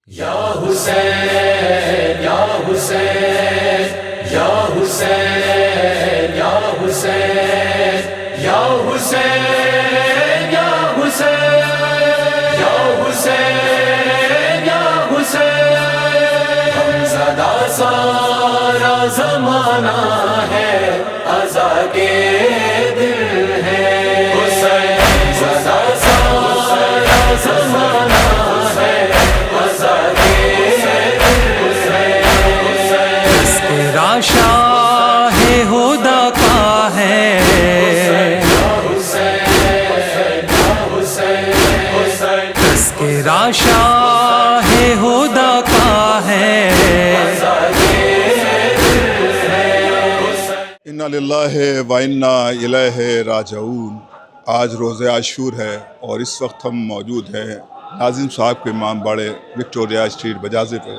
یا حسین یا حسین یا حسین یا حسین یا حسین یا حسین یا حسین یا حسین ہم صدا سارا زمانہ ہے عزا کے دل ہے حسین صدا سارا زمانہ ہے عزا کے دل ہے تیرا شاہ ہدا کا ہے تذکرہ شاہ ہدا کا ہے انا للہ و انا الیہ راجعون۔ آج روز عاشور ہے اور اس وقت ہم موجود ہیں ناظم صاحب کے امام باڑے وکٹوریہ اسٹریٹ بجازے پہ۔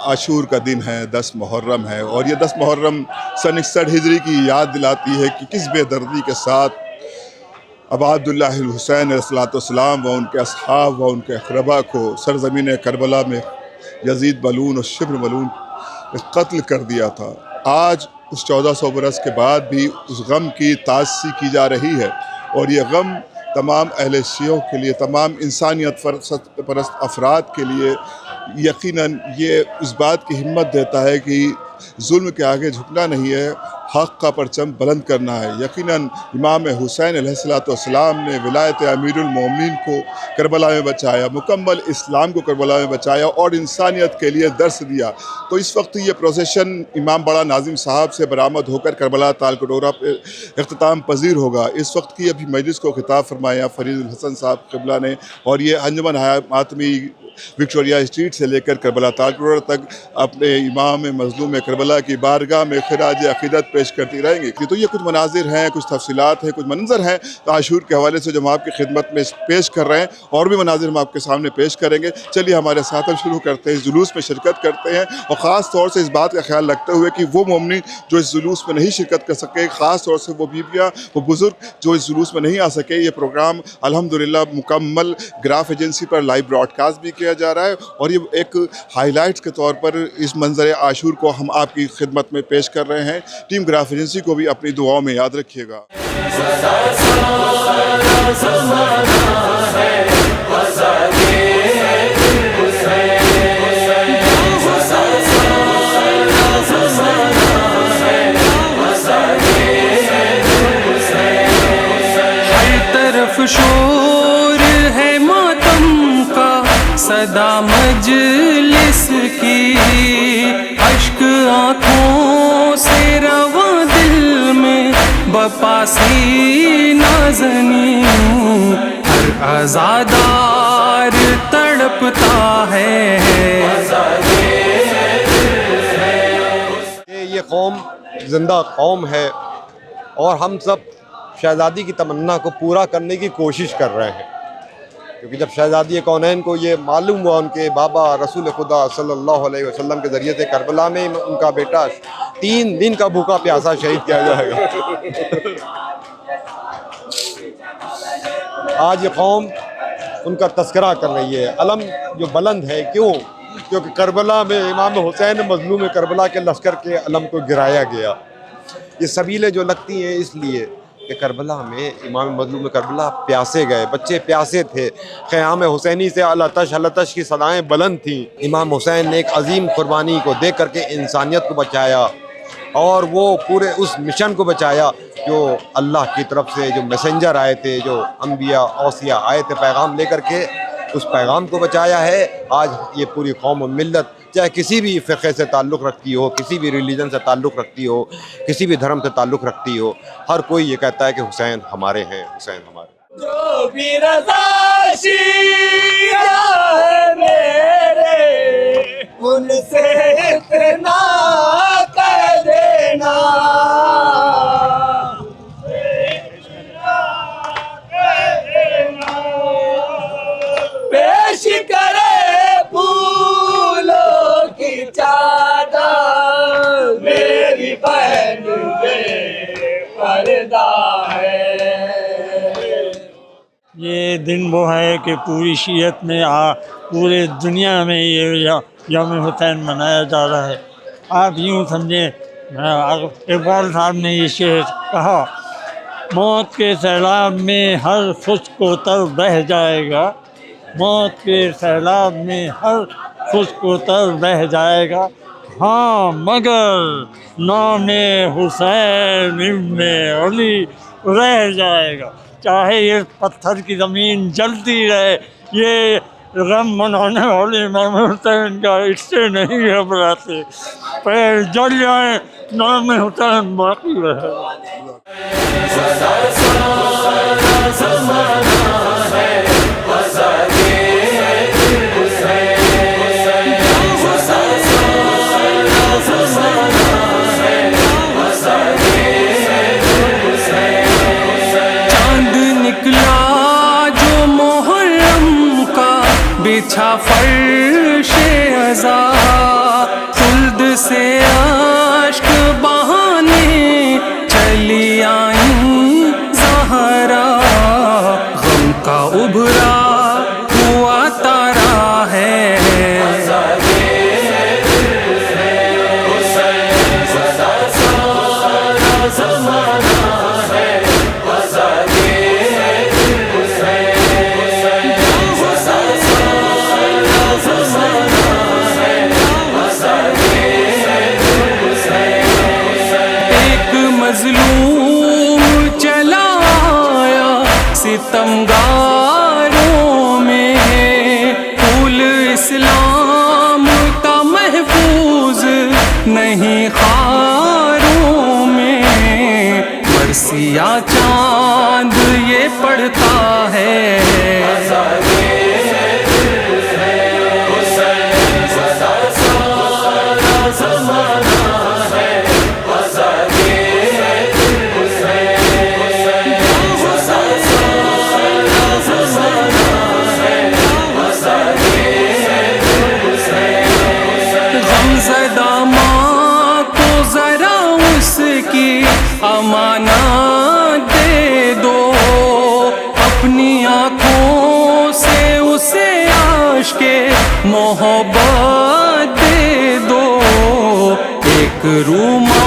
عاشور کا دن ہے، 10 محرم ہے، اور یہ 10 محرم سن 61 ہجری کی یاد دلاتی ہے کہ کس بے دردی کے ساتھ ابا عبداللہ الحسین علیہ السلام و ان کے اصحاب و ان کے اقربا کو سرزمین کربلا میں یزید ملعون اور شبر ملعون نے قتل کر دیا تھا۔ آج اس 1400 برس کے بعد بھی اس غم کی تعزیہ کی جا رہی ہے، اور یہ غم تمام اہل شیعوں کے لیے، تمام انسانیت پرست افراد کے لیے یقیناً یہ اس بات کی ہمت دیتا ہے کہ ظلم کے آگے جھکنا نہیں ہے، حق کا پرچم بلند کرنا ہے۔ یقیناً امام حسین علیہ السلام نے ولایت امیر المومنین کو کربلا میں بچایا، مکمل اسلام کو کربلا میں بچایا اور انسانیت کے لیے درس دیا۔ تو اس وقت یہ پروسیشن امام باڑہ ناظم صاحب سے برآمد ہو کر کربلا تال کٹورہ پہ اختتام پذیر ہوگا۔ اس وقت کی ابھی مجلس کو خطاب فرمایا فرید الحسن صاحب قبلہ نے، اور یہ انجمن ماتمی وکٹوریہ اسٹریٹ سے لے کر کربلا تال کٹورہ تک اپنے امام مظلوم کربلا کی بارگاہ میں خراج عقیدت پیش کرتی رہیں گی۔ تو یہ کچھ مناظر ہیں، کچھ تفصیلات ہیں، کچھ منظر ہیں عاشور کے حوالے سے جو ہم آپ کی خدمت میں پیش کر رہے ہیں، اور بھی مناظر ہم آپ کے سامنے پیش کریں گے۔ چلیے ہمارے ساتھ ہم شروع کرتے ہیں، اس جلوس میں شرکت کرتے ہیں، اور خاص طور سے اس بات کا خیال رکھتے ہوئے کہ وہ مومنین جو اس جلوس میں نہیں شرکت کر سکے، خاص طور سے وہ بیویاں، وہ بزرگ جو اس جلوس میں نہیں آ سکے، یہ پروگرام الحمدللہ مکمل گراف ایجنسی پر لائیو براڈ کاسٹ بھی کیا جا رہا ہے، اور یہ ایک ہائی لائٹس کے طور پر اس منظر عاشور کو ہم آپ کی خدمت میں پیش کر رہے ہیں۔ ٹیم گراف ایجنسی کو بھی اپنی دعاؤں میں یاد رکھیے گا۔ ہر طرف شور ہے ماتم کا، صدا مجلس کی، اشک آنکھوں سے رواں دل میں بپاسی نازنی، ہر عزادار تڑپتا ہے۔ یہ قوم زندہ قوم ہے، اور ہم سب شہزادی کی تمنا کو پورا کرنے کی کوشش کر رہے ہیں، کیونکہ جب شہزادی کونین کو یہ معلوم ہوا ان کے بابا رسول خدا صلی اللہ علیہ وسلم کے ذریعے سے کربلا میں ان کا بیٹا 3 دن کا بھوکا پیاسا شہید کیا جائے گا، آج یہ قوم ان کا تذکرہ کر رہی ہے۔ علم جو بلند ہے، کیوں؟ کیونکہ کربلا میں امام حسین مظلوم کربلا کے لشکر کے علم کو گرایا گیا۔ یہ سبیلیں جو لگتی ہیں اس لیے کہ کربلا میں امام مظلوم کربلا پیاسے گئے، بچے پیاسے تھے، خیام حسینی سے التش کی صدائیں بلند تھیں۔ امام حسین نے ایک عظیم قربانی کو دے کر کے انسانیت کو بچایا، اور وہ پورے اس مشن کو بچایا جو اللہ کی طرف سے جو میسنجر آئے تھے، جو انبیاء اوصیاء آئے تھے پیغام لے کر کے، اس پیغام کو بچایا ہے۔ آج یہ پوری قوم و ملت چاہے کسی بھی فرقے سے تعلق رکھتی ہو، کسی بھی ریلیجن سے تعلق رکھتی ہو، کسی بھی دھرم سے تعلق رکھتی ہو، ہر کوئی یہ کہتا ہے کہ حسین ہمارے ہیں، حسین ہمارے۔ جو بھی رضا شیعہ ہے میرے، ان سے اتنا کہہ دینا، پیش کرے پھولوں کی چادر، میری بہن بے پردہ ہے۔ یہ یہ دن وہ ہے کہ پوری شیعت میں پورے دنیا میں یہ یوم حسین منایا جا رہا ہے. آپ یوں سمجھیں اقبال صاحب نے یہ شعر کہا، موت کے سیلاب میں ہر خشک و تر بہہ جائے گا، موت کے سیلاب میں ہر خشک و تر بہہ جائے گا، ہاں مگر نام حسین ابن علی رہ جائے گا. چاہے یہ پتھر کی زمین جلتی رہے، یہ غم منانے والے امام حسین کا اس سے نہیں گھبراتے. پیر جل جائیں، نام حسین باقی رہے. بچھا فرش عزا، خلد سے اشک بہانے چلی آئیں زہرا، غم کا ابھرا ہوا تارا ہے. مظلوم چلا آیا ستمگاروں میں، پھول اسلام کا محفوظ نہیں خاروں میں، مرثیہ چاند یہ پڑھتا ہے. امانت دے دو اپنی آنکھوں سے، اسے عاشق محبت دے دو. ایک روما